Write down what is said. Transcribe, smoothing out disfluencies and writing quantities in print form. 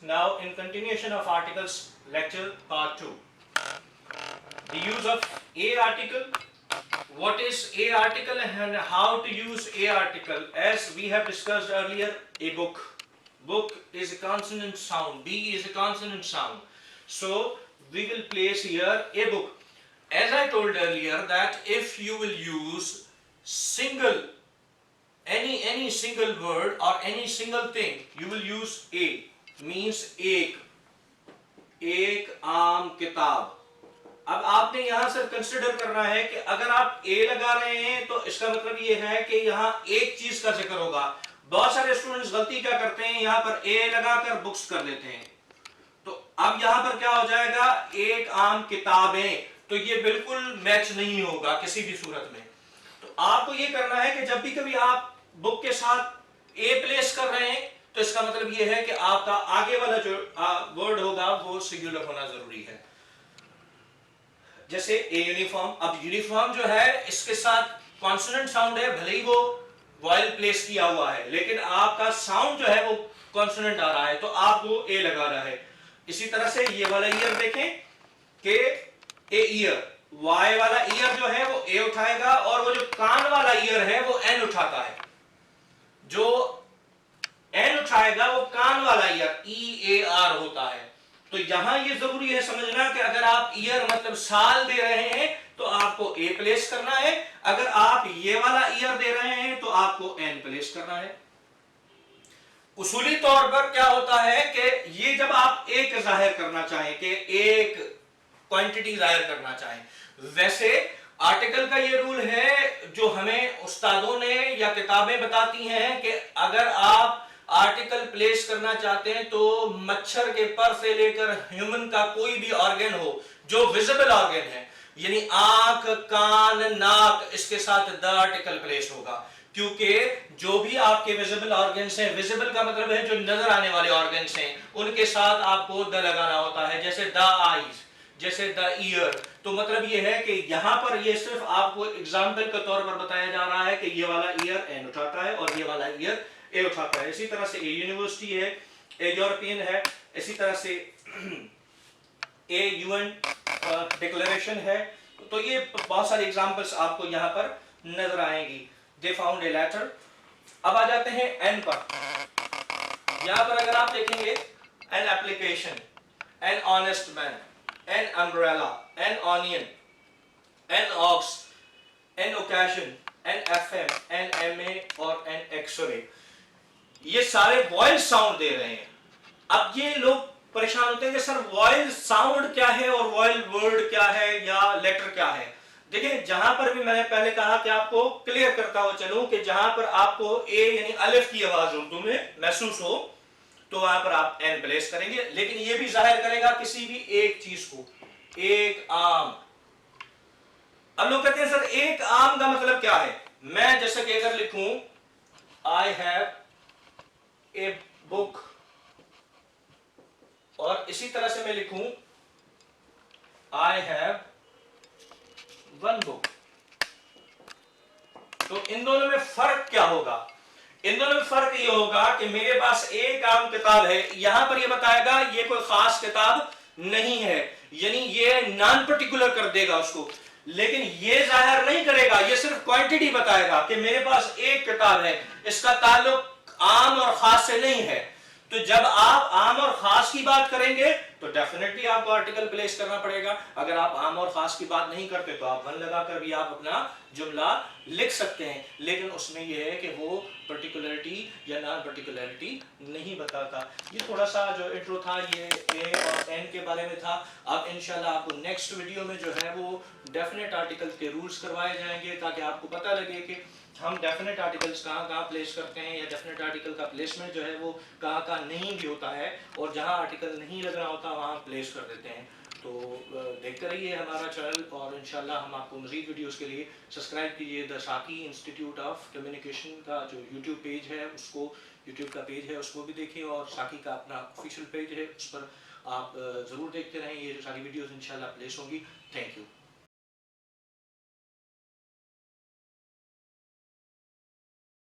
Now in continuation of articles lecture part 2. The use of a article. What is a article and how to use a article? As we have discussed earlier, a book. Book is a consonant sound. B is a consonant sound. So we will place here a book. As I told earlier that if you will use any single word or any single thing, you will use a. Means एक आम किताब. अब आपने यहां से consider करना है कि अगर आप ए लगा रहे हैं तो इसका मतलब ये है कि यहां एक चीज का जिक्र होगा. बहुत सारे स्टूडेंट्स गलती क्या करते हैं, यहां पर ए लगाकर बुक्स कर देते हैं. तो अब यहां पर क्या हो जाएगा, एक आम किताबें. तो ये बिल्कुल मैच नहीं होगा किसी भी सूरत में. तो आपको ये करना है कि जब भी कभी आप बुक के साथ ए प्लेस कर रहे हैं तो इसका मतलब ये है कि आपका आगे वाला जो वर्ड होगा वो सिंगुलर होना जरूरी है. जैसे ए यूनिफॉर्म. अब यूनिफॉर्म जो है इसके साथ कॉन्सोनेंट साउंड है, भले ही वो वॉयल प्लेस किया हुआ है, लेकिन आपका साउंड जो है वो कॉन्सोनेंट आ रहा है, तो आप वो ए लगा रहा है. इसी तरह से ये वाला ईयर देखें कि ए ईयर, वाई वाला ईयर जो है वो ए उठाएगा और वो जो कान वाला ईयर है वो एन उठाता है. जो एन उठाएगा वो कान वाला ईयर ई ए आर होता है. तो यहां ये जरूरी है समझना कि अगर आप ईयर मतलब साल दे रहे हैं तो आपको ए प्लेस करना है, अगर आप ये वाला ईयर दे रहे हैं तो आपको एन प्लेस करना है. उसूली तौर पर क्या होता है कि ये जब आप एक जाहिर करना चाहें कि एक क्वांटिटी जाहिर करना चाहें, वैसे आर्टिकल का ये रूल है जो हमें उस्तादों ने या किताबें बताती हैं कि अगर आप आर्टिकल प्लेस करना चाहते हैं तो मच्छर के पर से लेकर ह्यूमन का कोई भी ऑर्गन हो जो विजिबल ऑर्गन है, यानी आंख, कान, नाक, इसके साथ द आर्टिकल प्लेस होगा. क्योंकि जो भी आपके विजिबल ऑर्गन्स हैं, विजिबल का मतलब है जो नजर आने वाले ऑर्गन्स हैं, उनके साथ आपको द लगाना होता है. जैसे द आईज, जैसे द ईयर. तो मतलब ये है कि यहां पर ये सिर्फ आपको एग्जाम्पल के तौर पर बताया जा रहा है कि ये वाला ईयर एन उठाता है और ये वाला ईयर ए उठाता है. इसी तरह से ए यूनिवर्सिटी है, ए यूरोपियन है, इसी तरह से ए यूएन डिक्लेरेशन है. तो ये बहुत सारे एग्जांपल्स आपको यहां पर नजर आएंगी. They found a letter. अब आ जाते हैं एन पर. यहां पर अगर आप देखेंगे an application, an honest man, an umbrella, an onion, an ox, an occasion, an FM, an MA और एन एक्सरे. ये सारे वॉइल साउंड दे रहे हैं. अब ये लोग परेशान होते हैं कि सर वॉइल साउंड क्या है और वॉइल वर्ड क्या है या लेटर क्या है. देखिए जहां पर भी मैंने पहले कहा कि आपको क्लियर करता हुआ चलूं कि जहां पर आपको ए यानी अलिफ की आवाज उर्दू में महसूस हो तो वहां पर आप एन प्लेस करेंगे, लेकिन ये भी जाहिर करेगा किसी भी एक चीज को. एक आम. अब लोग कहते हैं सर एक आम का मतलब क्या है. मैं जैसे कि अगर लिखूं आई हैव ए बुक और इसी तरह से मैं लिखूं आई हैव वन बुक, तो इन दोनों में फर्क क्या होगा. इन दोनों में फर्क ये होगा कि मेरे पास एक आम किताब है, यहां पर ये बताएगा ये कोई खास किताब नहीं है, यानी ये नॉन पर्टिकुलर कर देगा उसको, लेकिन ये जाहिर नहीं करेगा, ये सिर्फ क्वांटिटी बताएगा कि मेरे पास एक किताब है, इसका ताल्लुक आम और खास से नहीं है. तो जब आप आम और खास की बात करेंगे तो डेफिनेटली आपको आर्टिकल प्लेस करना पड़ेगा. अगर आप आम और खास की बात नहीं करते तो आप वन लगाकर भी आप अपना जुमला लिख सकते हैं, लेकिन उसमें यह है कि वो पर्टिकुलरिटी या नॉन पर्टिकुलरिटी नहीं बताता. ये थोड़ा सा जो इंट्रो था ये ए और एन के बारे में था. अब इंशाल्लाह आपको नेक्स्ट वीडियो में जो है वो डेफिनेट आर्टिकल के रूल्स करवाए जाएंगे ताकि आपको पता लगे कि हम डेफिनेट आर्टिकल्स कहाँ प्लेस करते हैं या डेफिनेट आर्टिकल का प्लेसमेंट जो है वो कहाँ नहीं भी होता है, और जहाँ आर्टिकल नहीं लगना होता वहाँ प्लेस कर देते हैं. तो देखते रहिए हमारा चैनल और इंशाल्लाह हम आपको मज़ीद वीडियोस के लिए सब्सक्राइब कीजिए. द साकी इंस्टीट्यूट ऑफ कम्युनिकेशन का जो यूट्यूब पेज है उसको, यूट्यूब का पेज है उसको भी देखिए, और साकी का अपना ऑफिशियल पेज है उस पर आप ज़रूर देखते रहें. ये सारी वीडियोज़ इंशाल्लाह प्लेस होंगी. Thank you.